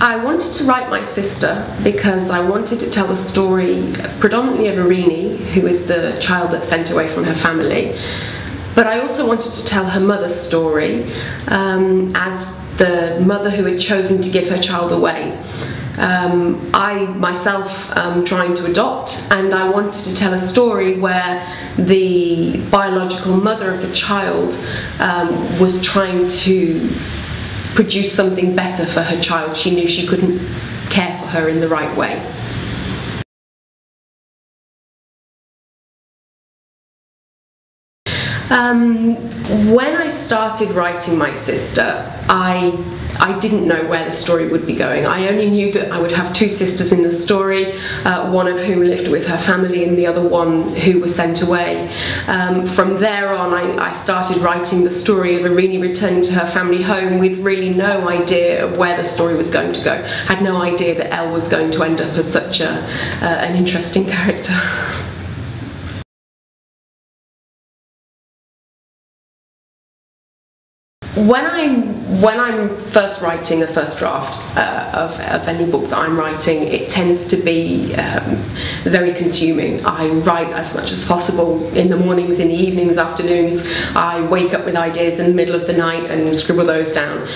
I wanted to write my sister because I wanted to tell the story predominantly of Irini, who is the child that's sent away from her family. But I also wanted to tell her mother's story as the mother who had chosen to give her child away. I myself am trying to adopt, and I wanted to tell a story where the biological mother of the child was trying to produce something better for her child. She knew she couldn't care for her in the right way. When I started writing my sister, I didn't know where the story would be going. I only knew that I would have two sisters in the story, one of whom lived with her family and the other one who was sent away. From there on, I started writing the story of Irini returning to her family home with really no idea of where the story was going to go. I had no idea that Elle was going to end up as such an interesting character. When I'm first writing a first draft of any book that I'm writing, it tends to be very consuming. I write as much as possible in the mornings, in the evenings, afternoons. I wake up with ideas in the middle of the night and scribble those down.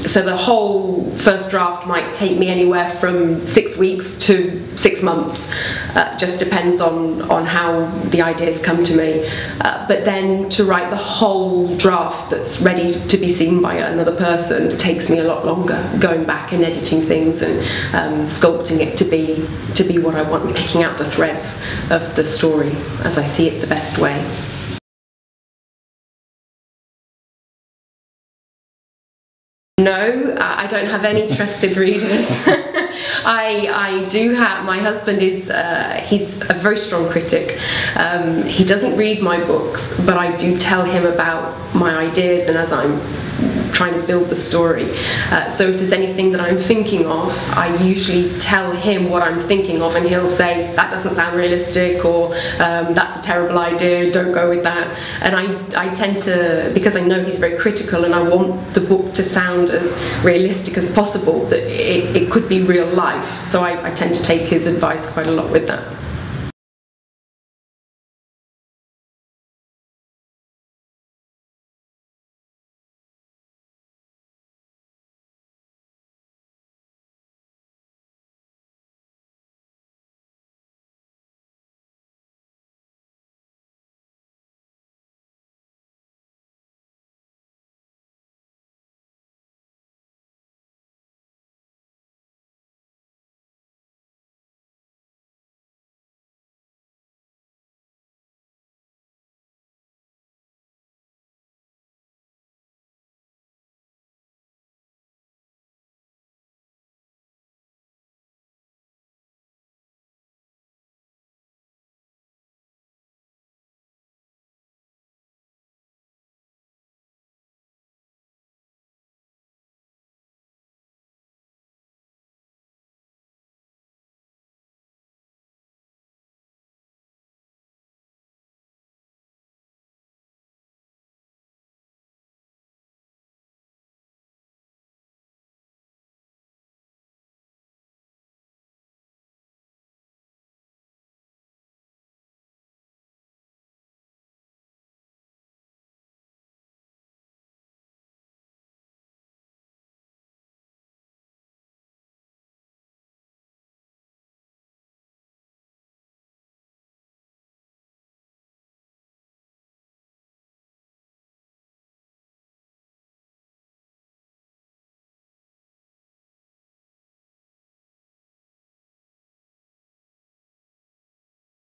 So the whole first draft might take me anywhere from 6 weeks to 6 months. Just depends on how the ideas come to me. But then to write the whole draft that's ready to be seen by another person takes me a lot longer, going back and editing things and sculpting it to be what I want, and picking out the threads of the story as I see it the best way. No, I don't have any trusted readers. I do have, my husband is, he's a very strong critic. He doesn't read my books, but I do tell him about my ideas and as I'm trying to build the story. So if there's anything that I'm thinking of, I usually tell him what I'm thinking of and he'll say, that doesn't sound realistic, or that's a terrible idea, don't go with that. And I tend to, because I know he's very critical and I want the book to sound as realistic as possible, that it could be real life. So I tend to take his advice quite a lot with that.